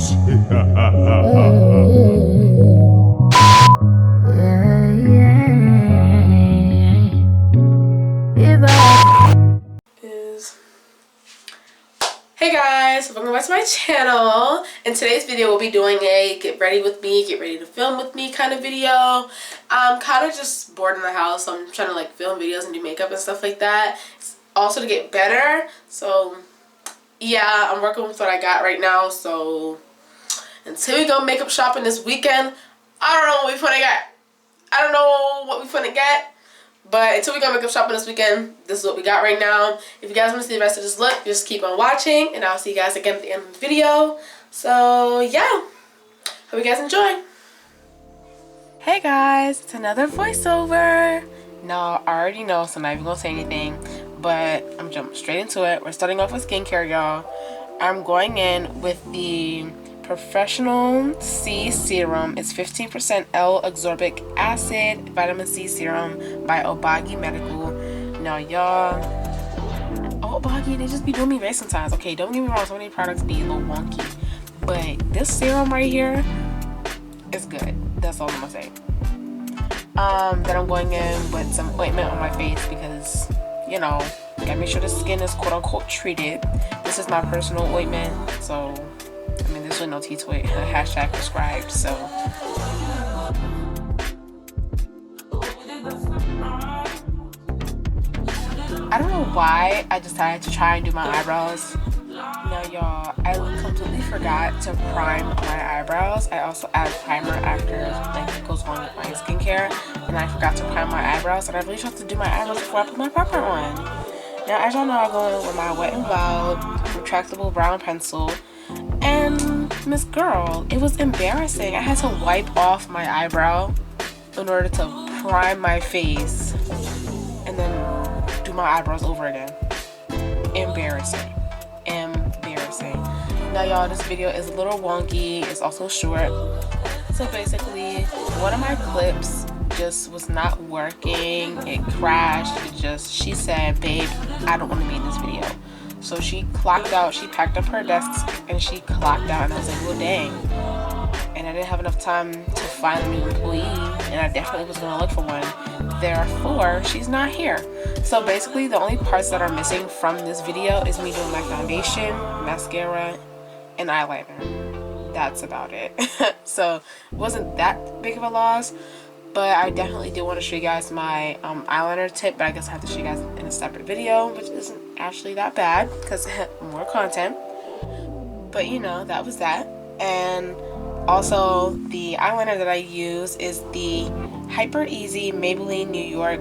Hey guys, welcome back to my channel. In today's video we'll be doing a get ready with me, get ready to film with me kind of video. I'm kind of just bored in the house, so I'm trying to like film videos and do makeup and stuff like that. It's also to get better, so yeah, I'm working with what I got right now. So until we go makeup shopping this weekend, I don't know what we finna get. I don't know what we finna get. But until we go makeup shopping this weekend, this is what we got right now. If you guys want to see the rest of this look, just keep on watching. And I'll see you guys again at the end of the video. So, yeah. Hope you guys enjoy. Hey guys, it's another voiceover. No, I already know, so I'm not even going to say anything. But I'm jumping straight into it. We're starting off with skincare, y'all. I'm going in with the Professional C Serum. It's 15% L-ascorbic acid vitamin C serum by 𝒍𝒑 Medical. Now y'all, 𝒍𝒑, they just be doing me right sometimes. Okay, don't get me wrong, so many products be a little wonky, but this serum right here is good. That's all I'm gonna say. Then I'm going in with some ointment on my face because, you know, gotta make sure the skin is quote unquote treated. This is my personal ointment, so I mean, there's really no tea to it. Hashtag prescribed. So I don't know why I decided to try and do my eyebrows. Now y'all, I completely forgot to prime my eyebrows. I also add primer after, like, it goes along with my skincare, and I forgot to prime my eyebrows, and I really have to do my eyebrows before I put my primer on. Now, as y'all know, I go in with my Wet n Wild retractable brown pencil. And Miss Girl, it was embarrassing. I had to wipe off my eyebrow in order to prime my face and then do my eyebrows over again. Embarrassing. Embarrassing. Now y'all, this video is a little wonky. It's also short. So basically, one of my clips just was not working. It crashed. She said, babe, I don't want to be in this video. So she clocked out, she packed up her desk and she clocked out, and I was like, well, dang. And I didn't have enough time to find a new employee, and I definitely was gonna look for one. Therefore, she's not here. So basically, the only parts that are missing from this video is me doing my foundation, mascara, and eyeliner. That's about it. So it wasn't that big of a loss. But I definitely do want to show you guys my eyeliner tip, but I guess I have to show you guys in a separate video, which isn't actually that bad because more content. But you know, that was that. And also the eyeliner that I use is the Hyper Easy Maybelline New York,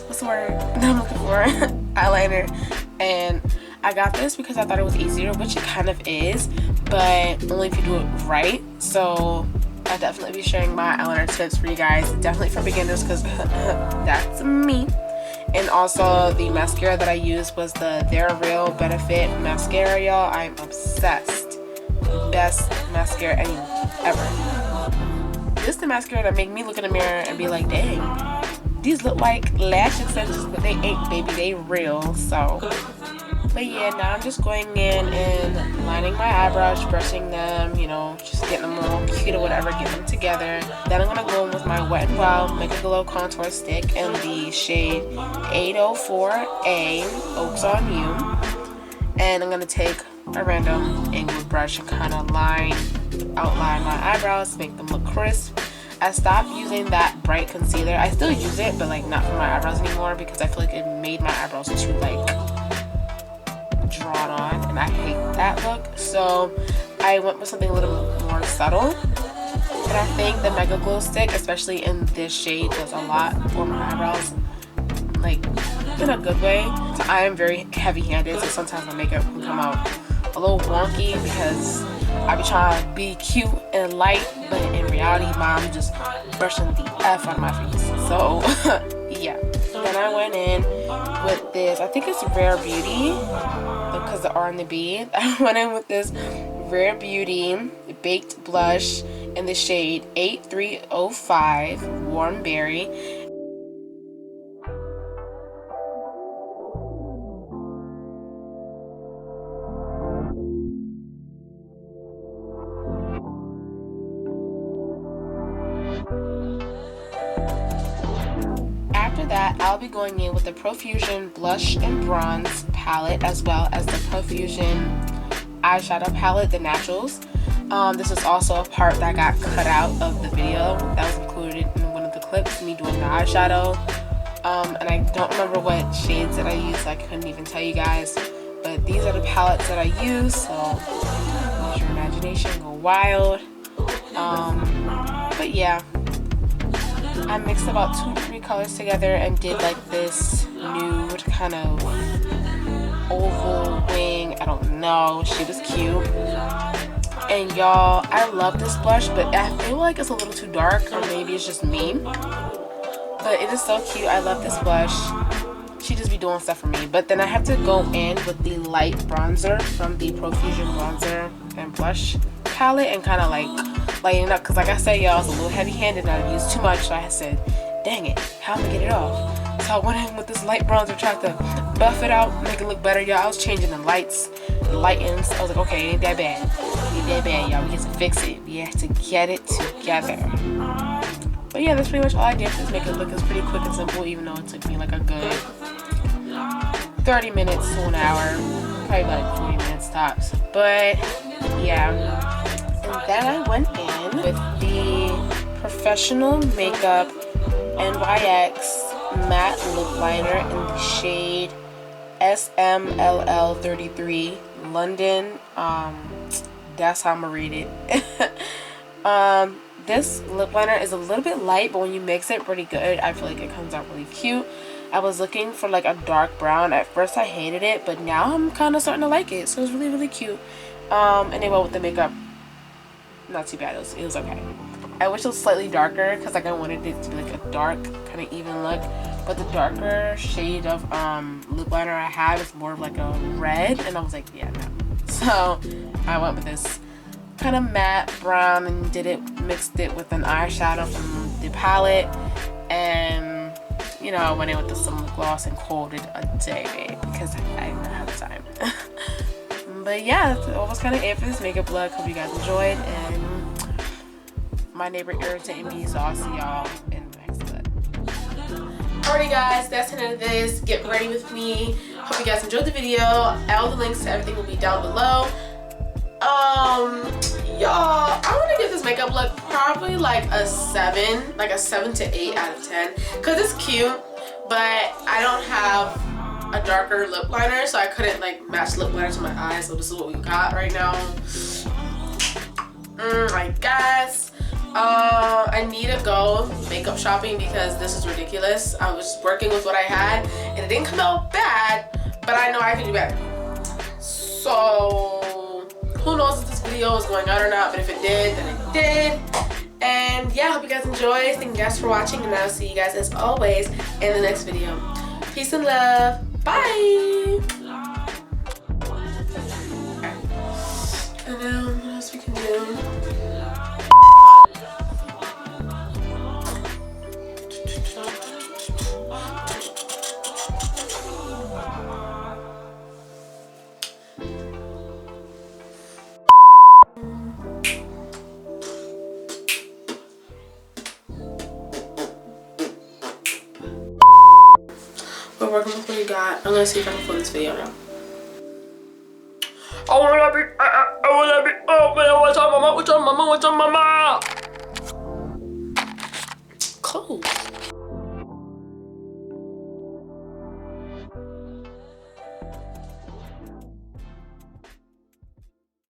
what's the word I'm looking for? Eyeliner. And I got this because I thought it was easier, which it kind of is, but only if you do it right. So I'll definitely be sharing my eyeliner tips for you guys, definitely for beginners, because that's me. And also the mascara that I used was the They're Real Benefit mascara, y'all. I'm obsessed. Best mascara ever. This is the mascara that made me look in the mirror and be like, dang, these look like lash extensions, but they ain't, baby, they real. So but yeah, now I'm just going in and lining my eyebrows, brushing them, you know, just getting them all cute or whatever, getting them together. Then I'm going to go in with my Wet n Wild Mega Glow Contour Stick in the shade 804A Oaks on You. And I'm going to take a random angled brush and kind of outline my eyebrows, make them look crisp. I stopped using that bright concealer. I still use it, but like not for my eyebrows anymore because I feel like it made my eyebrows too like drawn on, and I hate that look. So I went with something a little more subtle, and I think the Mega Glow Stick, especially in this shade, does a lot for my eyebrows, like in a good way. So I am very heavy-handed, so sometimes my makeup can come out a little wonky because I be trying to be cute and light, but in reality, mom just brushing the F out of my face. So yeah. Then I went in with this, I think it's Rare Beauty, because the R and the B. I went in with this Rare Beauty Baked Blush in the shade 8305 Warm Berry. that, I'll be going in with the Profusion Blush and Bronze palette, as well as the Profusion eyeshadow palette, the Naturals. This is also a part that got cut out of the video that was included in one of the clips, me doing the eyeshadow. And I don't remember what shades that I used, so I couldn't even tell you guys. But these are the palettes that I use, so use your imagination, go wild. But yeah, I mixed about 2 to 3 colors together and did like this nude kind of oval wing. I don't know, she was cute. And y'all, I love this blush, but I feel like it's a little too dark, or maybe it's just me. But it is so cute. I love this blush. She just be doing stuff for me. But then I have to go in with the light bronzer from the Profusion Bronzer and Blush palette and kind of like lighten it up. Because like I said, y'all, it's a little heavy-handed and I used too much. So I said, dang it, how am I get it off? So I went in with this light bronzer, tried to buff it out, make it look better, y'all. I was changing the lights, the lightings. I was like, okay, it ain't that bad. It ain't that bad, y'all. We have to fix it. We have to get it together. But yeah, that's pretty much all I did for this makeup look. It's pretty quick and simple, even though it took me like a good 30 minutes to an hour. Probably like 40 minutes tops. But yeah. And then I went in with the Professional Makeup NYX Matte Lip Liner in the shade SMLL33 London. That's how I'm gonna read it. This lip liner is a little bit light, but when you mix it pretty good, I feel like it comes out really cute. I was looking for like a dark brown. At first I hated it, but now I'm kind of starting to like it. So it's really, really cute. And then with the makeup, not too bad. It was okay. I wish it was slightly darker because like I wanted it to be like a dark kind of even look. But the darker shade of lip liner I have is more of like a red, and I was like, yeah, no. So I went with this kind of matte brown and mixed it with an eyeshadow from the palette, and you know, I went in with some lip gloss and called it a day because I didn't have time. But yeah, that was kind of it for this makeup look. Hope you guys enjoyed, and my neighbor irritating me, so I'll see y'all in the next clip. Alrighty guys, that's the end of this. Get ready with me. Hope you guys enjoyed the video. All the links to everything will be down below. Y'all, I want to give this makeup look probably like a 7 to 8 out of 10 because it's cute, but I don't have a darker lip liner, so I couldn't like match lip liner to my eyes, so this is what we got right now. I guess I need to go makeup shopping because this is ridiculous. I was working with what I had and it didn't come out bad, but I know I can do better. So who knows if this video is going on or not, but if it did, then it did. And yeah, I hope you guys enjoyed. Thank you guys for watching, and I'll see you guys as always in the next video. Peace and love. Bye. And what else we can do? We're working with what we got. I'm gonna see if I can film this video now. What's up, mama? Close.